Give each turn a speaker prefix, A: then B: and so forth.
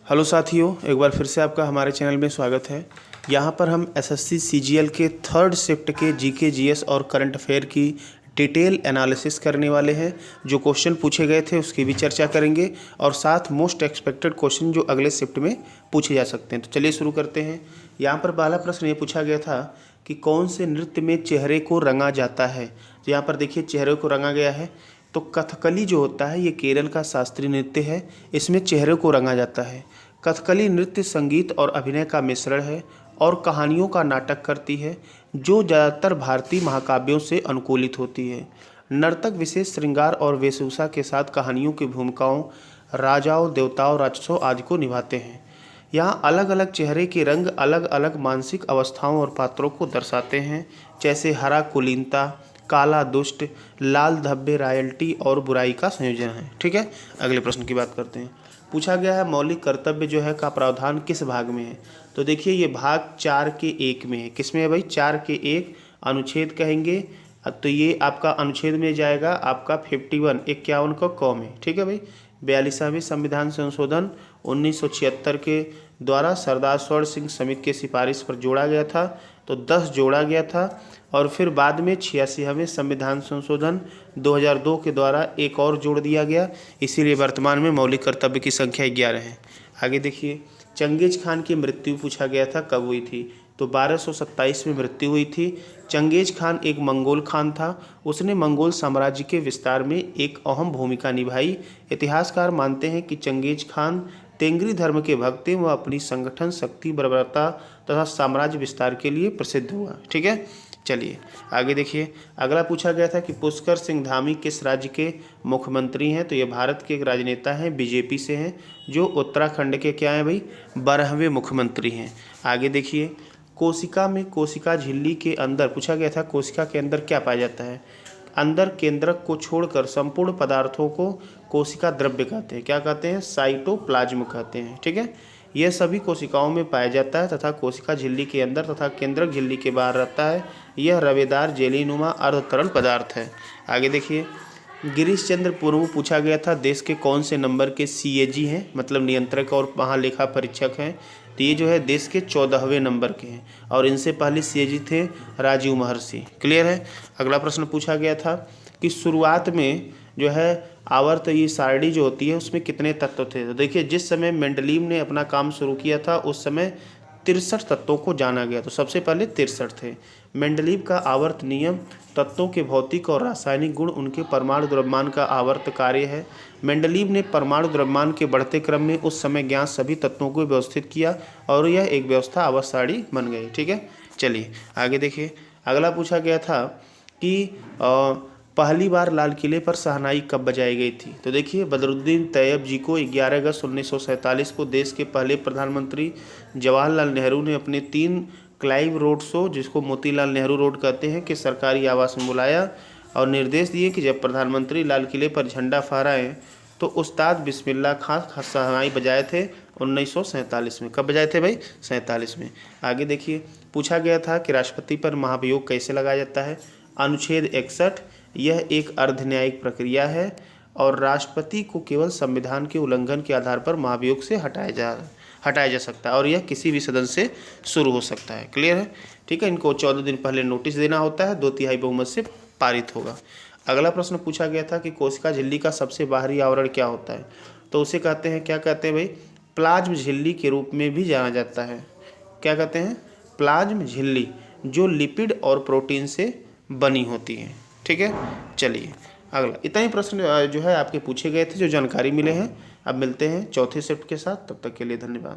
A: Hello साथियों, एक बार फिर से आपका हमारे चैनल में स्वागत है। यहाँ पर हम एसएससी सीजीएल के थर्ड शिफ्ट के जीके जीएस और करंट अफेयर की डिटेल एनालिसिस करने वाले हैं। जो क्वेश्चन पूछे गए थे उसकी भी चर्चा करेंगे और साथ मोस्ट एक्सपेक्टेड क्वेश्चन जो अगले शिफ्ट में पूछे जा सकते हैं। तो चलिए शुरू करते हैं। यहाँ पर पहला प्रश्न ये पूछा गया था कि कौन से नृत्य में चेहरे को रंगा जाता है। तो यहाँ पर देखिए चेहरे को रंगा गया है। तो कथकली जो होता है ये केरल का शास्त्रीय नृत्य है, इसमें चेहरे को रंगा जाता है। कथकली नृत्य संगीत और अभिनय का मिश्रण है और कहानियों का नाटक करती है जो ज़्यादातर भारतीय महाकाव्यों से अनुकूलित होती है। नर्तक विशेष श्रृंगार और वेशभूषा के साथ कहानियों की भूमिकाओं, राजाओं, देवताओं, राक्षसों आदि को निभाते हैं। यहाँ अलग अलग चेहरे के रंग अलग अलग मानसिक अवस्थाओं और पात्रों को दर्शाते हैं, जैसे हरा कुलीनता, काला दुष्ट, लाल धब्बे रॉयल्टी और बुराई का संयोजन है। ठीक है, अगले प्रश्न की बात करते हैं। पूछा गया है मौलिक कर्तव्य जो है का प्रावधान किस भाग में है। तो देखिए ये भाग 4 के 1 में है। किस में है भाई? 4 के 1 अनुच्छेद कहेंगे। तो ये आपका अनुच्छेद में जाएगा आपका 51 51 का क में। ठीक है भाई। 42वें संविधान संशोधन 1976 के द्वारा सरदार स्वर्ण सिंह समिति के सिफारिश पर जोड़ा गया था, तो 10 जोड़ा गया था। और फिर बाद में 86वें संविधान संशोधन 2002 के द्वारा एक और जोड़ दिया गया, इसीलिए वर्तमान में मौलिक कर्तव्य की संख्या 11 है। आगे देखिए, चंगेज खान की मृत्यु पूछा गया था कब हुई थी। तो 1227 में मृत्यु हुई थी। चंगेज खान एक मंगोल खान था। उसने मंगोल साम्राज्य के विस्तार में एक अहम भूमिका निभाई। इतिहासकार मानते हैं कि चंगेज खान तेंगरी धर्म के भक्त थे। वह अपनी संगठन शक्ति, बर्बरता तथा साम्राज्य विस्तार के लिए प्रसिद्ध हुआ। ठीक है, चलिए आगे देखिए। अगला पूछा गया था कि पुष्कर सिंह धामी किस राज्य के मुख्यमंत्री हैं। तो ये भारत के एक राजनेता हैं, बीजेपी से हैं, जो उत्तराखंड के क्या हैं भाई? 12वें मुख्यमंत्री हैं। आगे देखिए, कोशिका में कोशिका झिल्ली के अंदर पूछा गया था कोशिका के अंदर क्या पाया जाता है। अंदर केंद्रक को छोड़कर संपूर्ण पदार्थों को कोशिका द्रव्य कहते हैं। क्या कहते हैं? साइटोप्लाज्म कहते हैं। ठीक है, यह सभी कोशिकाओं में पाया जाता है तथा कोशिका झिल्ली के अंदर तथा केंद्रक झिल्ली के बाहर रहता है। यह रवेदार जेलीनुमा अर्ध तरल पदार्थ है। आगे देखिए, गिरीश चंद्र मुर्मू पूछा गया था देश के कौन से नंबर के सीएजी हैं, मतलब नियंत्रक और महालेखा परीक्षक हैं। तो ये जो है देश के 14वें नंबर के हैं और इनसे पहले सीएजी थे राजीव महर्षि। क्लियर है। अगला प्रश्न पूछा गया था कि शुरुआत में जो है आवर्त ये सारणी जो होती है उसमें कितने तत्व थे। तो देखिए जिस समय मेंडलीव ने अपना काम शुरू किया था उस समय 63 तत्वों को जाना गया। तो सबसे पहले 63 थे। मेंडलीव का आवर्त नियम तत्वों के भौतिक और रासायनिक गुण उनके परमाणु द्रव्यमान का आवर्त कार्य है। मेंडलीव ने परमाणु द्रव्यमान के बढ़ते क्रम में उस समय ज्ञात सभी तत्वों को व्यवस्थित किया और यह एक व्यवस्था आवर्त सारणी बन गई। ठीक है, चलिए आगे देखिए। अगला पूछा गया था कि पहली बार लाल किले पर शहनाई कब बजाई गई थी। तो देखिए बदरुद्दीन तैयब जी को 11 अगस्त 1947 को देश के पहले प्रधानमंत्री जवाहरलाल नेहरू ने अपने 3 क्लाइव रोड शो, जिसको मोतीलाल नेहरू रोड कहते हैं, कि सरकारी आवास में बुलाया और निर्देश दिए कि जब प्रधानमंत्री लाल किले पर झंडा फहराएं तो उस्ताद बिस्मिल्लाह खां शहनाई बजाए थे 1947 में। कब बजाए थे भाई? 47 में। आगे देखिए, पूछा गया था कि राष्ट्रपति पर महाभियोग कैसे लगाया जाता है। अनुच्छेद 61, यह एक अर्ध न्यायिक प्रक्रिया है और राष्ट्रपति को केवल संविधान के उल्लंघन के आधार पर महाभियोग से हटाया जा सकता है और यह किसी भी सदन से शुरू हो सकता है। क्लियर है। ठीक है, इनको 14 दिन पहले नोटिस देना होता है, 2/3 बहुमत से पारित होगा। अगला प्रश्न पूछा गया था कि कोशिका झिल्ली का सबसे बाहरी आवरण क्या होता है। तो उसे कहते हैं, क्या कहते हैं भाई? प्लाज्म झिल्ली के रूप में भी जाना जाता है। क्या कहते हैं? प्लाज्म झिल्ली, जो लिपिड और प्रोटीन से बनी होती है। ठीक है, चलिए अगला। इतना ही प्रश्न जो है आपके पूछे गए थे, जो जानकारी मिले हैं। अब मिलते हैं चौथे शिफ्ट के साथ, तब तक के लिए धन्यवाद।